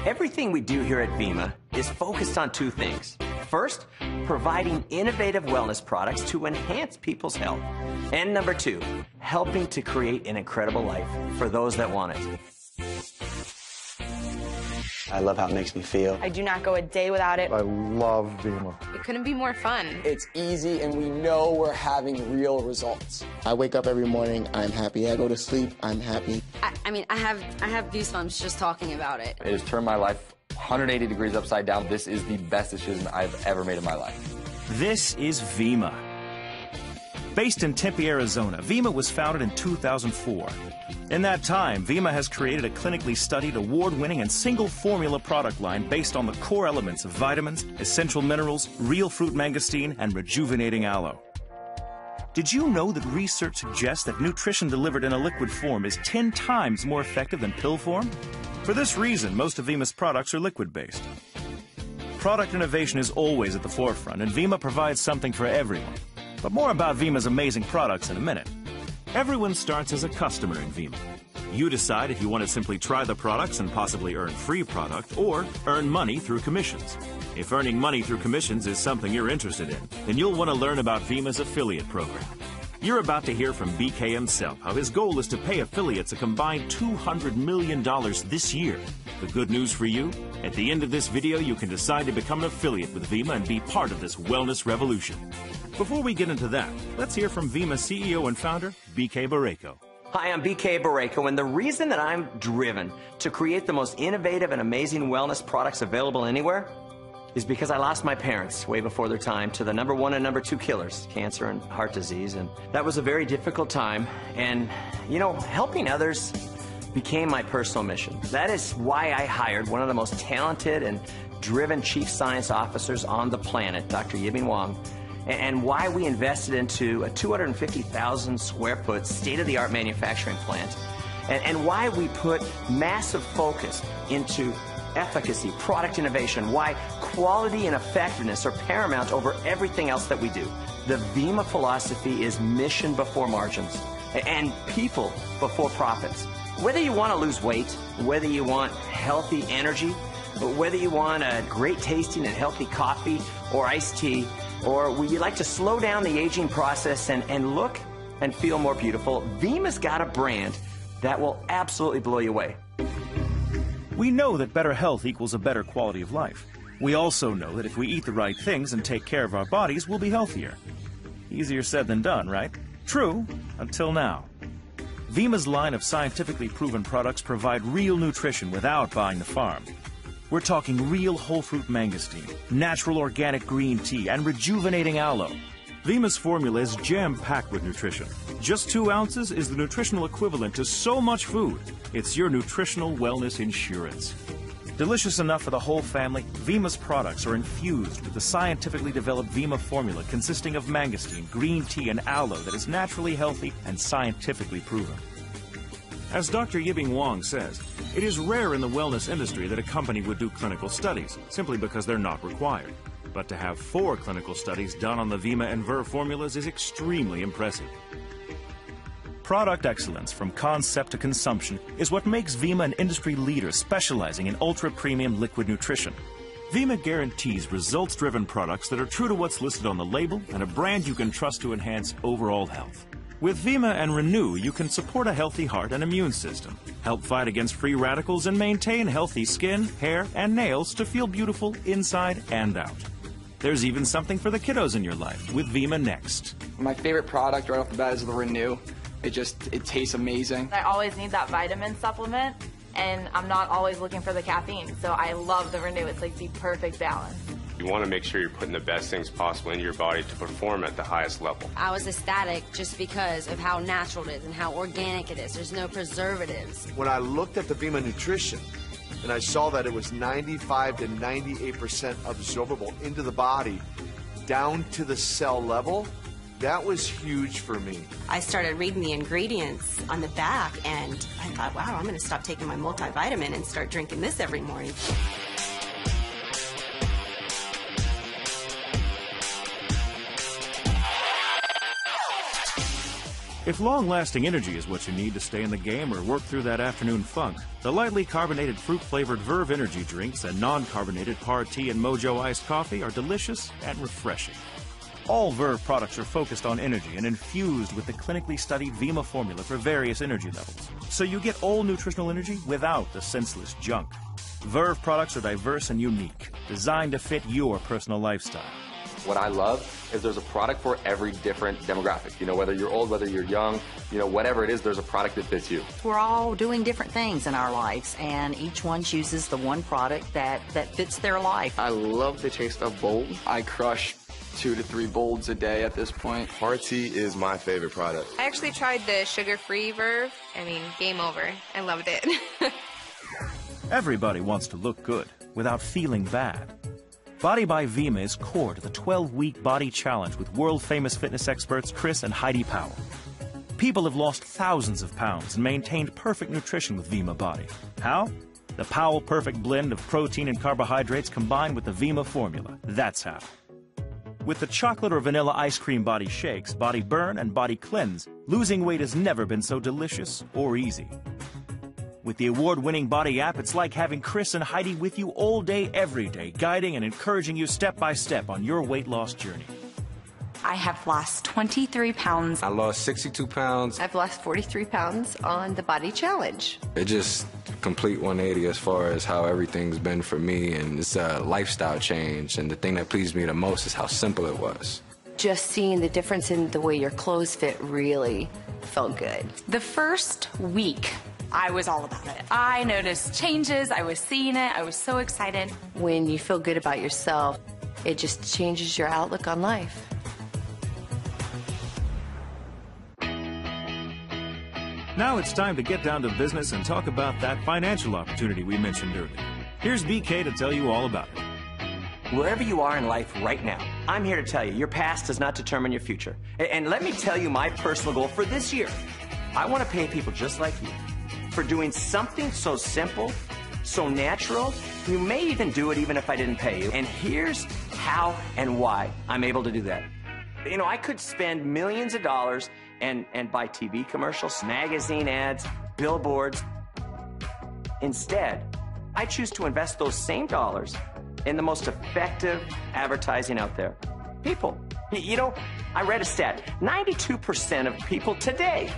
Everything we do here at Vima is focused on two things. First, providing innovative wellness products to enhance people's health. And number two, helping to create an incredible life for those that want it. I love how it makes me feel. I do not go a day without it. I love Vima. It couldn't be more fun. It's easy, and we know we're having real results. I wake up every morning, I'm happy. I go to sleep, I'm happy. I mean, I have goosebumps just talking about it. It has turned my life 180 degrees upside down. This is the best decision I've ever made in my life. This is Vima. Based in Tempe, Arizona, Vima was founded in 2004. In that time, Vima has created a clinically studied, award-winning, and single-formula product line based on the core elements of vitamins, essential minerals, real fruit mangosteen, and rejuvenating aloe. Did you know that research suggests that nutrition delivered in a liquid form is 10 times more effective than pill form? For this reason, most of Vima's products are liquid-based. Product innovation is always at the forefront, and Vima provides something for everyone. But more about Vima's amazing products in a minute. Everyone starts as a customer in Vima. You decide if you want to simply try the products and possibly earn free product, or earn money through commissions. If earning money through commissions is something you're interested in, then you'll want to learn about Vima's affiliate program. You're about to hear from BK himself how his goal is to pay affiliates a combined $200 million this year. The good news for you, at the end of this video you can decide to become an affiliate with Vima and be part of this wellness revolution. Before we get into that, let's hear from Vima CEO and founder, BK Borrego. Hi, I'm BK Borrego, and the reason that I'm driven to create the most innovative and amazing wellness products available anywhere is because I lost my parents way before their time to the #1 and #2 killers, cancer and heart disease, and that was a very difficult time, and, you know, helping others became my personal mission. That is why I hired one of the most talented and driven chief science officers on the planet, Dr. Yibing Wang, and why we invested into a 250,000 square foot state-of-the-art manufacturing plant, and why we put massive focus into efficacy, product innovation, why quality and effectiveness are paramount over everything else that we do. The Vima philosophy is mission before margins and people before profits. Whether you want to lose weight, whether you want healthy energy, whether you want a great tasting and healthy coffee or iced tea, or would you like to slow down the aging process and look and feel more beautiful, Vima's got a brand that will absolutely blow you away. We know that better health equals a better quality of life. We also know that if we eat the right things and take care of our bodies, we'll be healthier. Easier said than done, right? True, until now. Vima's line of scientifically proven products provide real nutrition without buying the farm. We're talking real whole fruit mangosteen, natural organic green tea, and rejuvenating aloe. Vima's formula is jam-packed with nutrition. Just 2 ounces is the nutritional equivalent to so much food. It's your nutritional wellness insurance. Delicious enough for the whole family, Vima's products are infused with the scientifically developed Vima formula consisting of mangosteen, green tea, and aloe that is naturally healthy and scientifically proven. As Dr. Yibing Wang says, it is rare in the wellness industry that a company would do clinical studies, simply because they're not required. But to have 4 clinical studies done on the Vima and Ver formulas is extremely impressive. Product excellence from concept to consumption is what makes Vima an industry leader specializing in ultra-premium liquid nutrition. Vima guarantees results-driven products that are true to what's listed on the label and a brand you can trust to enhance overall health. With Vima and Renew, you can support a healthy heart and immune system, help fight against free radicals, and maintain healthy skin, hair, and nails to feel beautiful inside and out. There's even something for the kiddos in your life with Vima Next. My favorite product right off the bat is the Renew. It tastes amazing. I always need that vitamin supplement, and I'm not always looking for the caffeine, so I love the Renew. It's like the perfect balance. You want to make sure you're putting the best things possible into your body to perform at the highest level. I was ecstatic just because of how natural it is and how organic it is. There's no preservatives. When I looked at the Vima Nutrition and I saw that it was 95 to 98% absorbable into the body, down to the cell level, that was huge for me. I started reading the ingredients on the back and I thought, wow, I'm going to stop taking my multivitamin and start drinking this every morning. If long-lasting energy is what you need to stay in the game or work through that afternoon funk, the lightly carbonated fruit-flavored Verve energy drinks and non-carbonated Par Tea and Mojo iced coffee are delicious and refreshing. All Verve products are focused on energy and infused with the clinically studied Vima formula for various energy levels, so you get all nutritional energy without the senseless junk. Verve products are diverse and unique, designed to fit your personal lifestyle. What I love is there's a product for every different demographic. You know, whether you're old, whether you're young, you know, whatever it is, there's a product that fits you. We're all doing different things in our lives, and each one chooses the one product that fits their life. I love the taste of Bold. I crush 2 to 3 Bolds a day at this point. Par Tea is my favorite product. I actually tried the sugar-free Verve. I mean, game over. I loved it. Everybody wants to look good without feeling bad. Body by Vima is core to the 12-week body challenge with world-famous fitness experts Chris and Heidi Powell. People have lost thousands of pounds and maintained perfect nutrition with Vima Body. How? The Powell Perfect blend of protein and carbohydrates combined with the Vima formula. That's how. With the chocolate or vanilla ice cream body shakes, body burn, and body cleanse, losing weight has never been so delicious or easy. With the award-winning Body app, it's like having Chris and Heidi with you all day, every day, guiding and encouraging you step by step on your weight loss journey. I have lost 23 pounds. I lost 62 pounds. I've lost 43 pounds on the Body Challenge. It just complete 180 as far as how everything's been for me, and it's a lifestyle change, and the thing that pleased me the most is how simple it was. Just seeing the difference in the way your clothes fit really felt good. The first week, I was all about it. I noticed changes, I was seeing it, I was so excited. When you feel good about yourself, it just changes your outlook on life. Now it's time to get down to business and talk about that financial opportunity we mentioned earlier. Here's BK to tell you all about it. Wherever you are in life right now, I'm here to tell you, your past does not determine your future. And let me tell you my personal goal for this year. I want to pay people just like you for doing something so simple, so natural, you may even do it even if I didn't pay you. And here's how and why I'm able to do that. You know, I could spend millions of dollars and buy TV commercials, magazine ads, billboards. Instead, I choose to invest those same dollars in the most effective advertising out there. People. You know, I read a stat, 92% of people today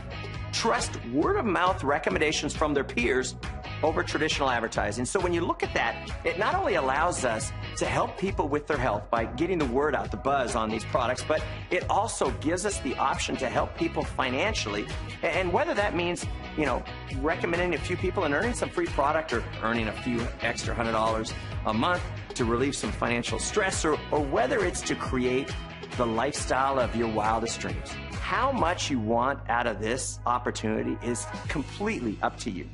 trust word-of-mouth recommendations from their peers over traditional advertising. So when you look at that, it not only allows us to help people with their health by getting the word out, the buzz on these products, but it also gives us the option to help people financially. And whether that means, you know, recommending a few people and earning some free product, or earning a few extra $100 a month to relieve some financial stress, or whether it's to create the lifestyle of your wildest dreams. How much you want out of this opportunity is completely up to you.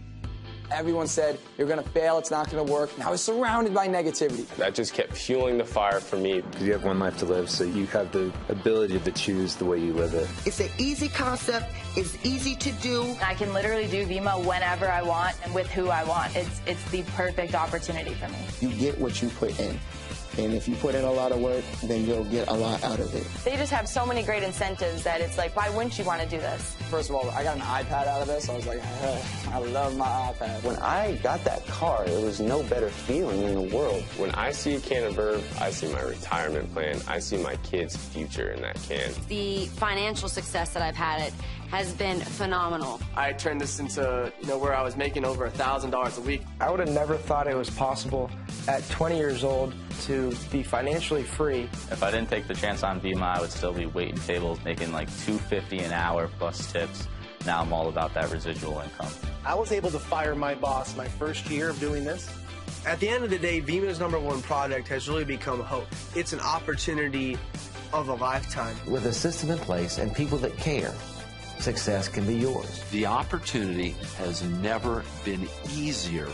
Everyone said, you're going to fail, it's not going to work. And I was surrounded by negativity. That just kept fueling the fire for me. You have one life to live, so you have the ability to choose the way you live it. It's an easy concept. It's easy to do. I can literally do Vima whenever I want and with who I want. It's the perfect opportunity for me. You get what you put in. And if you put in a lot of work, then you'll get a lot out of it. They just have so many great incentives that it's like, why wouldn't you want to do this? First of all, I got an iPad out of this. I was like, I love my iPad. When I got that car, there was no better feeling in the world. When I see a can of Verve, I see my retirement plan. I see my kids' future in that can. The financial success that I've had it has been phenomenal. I turned this into, where I was making over $1,000 a week. I would have never thought it was possible at 20 years old to be financially free. If I didn't take the chance on Vima, I would still be waiting tables, making like $250 an hour plus tips. Now I'm all about that residual income. I was able to fire my boss my first year of doing this. At the end of the day, Vima's #1 product has really become hope. It's an opportunity of a lifetime. With a system in place and people that care, success can be yours. The opportunity has never been easier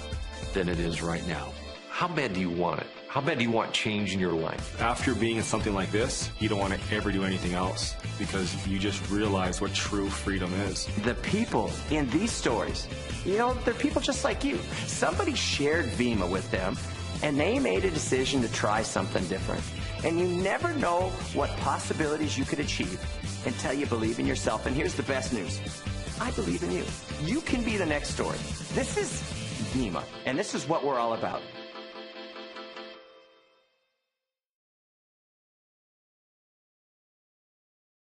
than it is right now. How bad do you want it? How bad do you want change in your life? After being in something like this, you don't want to ever do anything else because you just realize what true freedom is. The people in these stories, they're people just like you. Somebody shared Vima with them, and they made a decision to try something different. And you never know what possibilities you could achieve until you believe in yourself. And here's the best news. I believe in you. You can be the next story. This is Vemma, and this is what we're all about.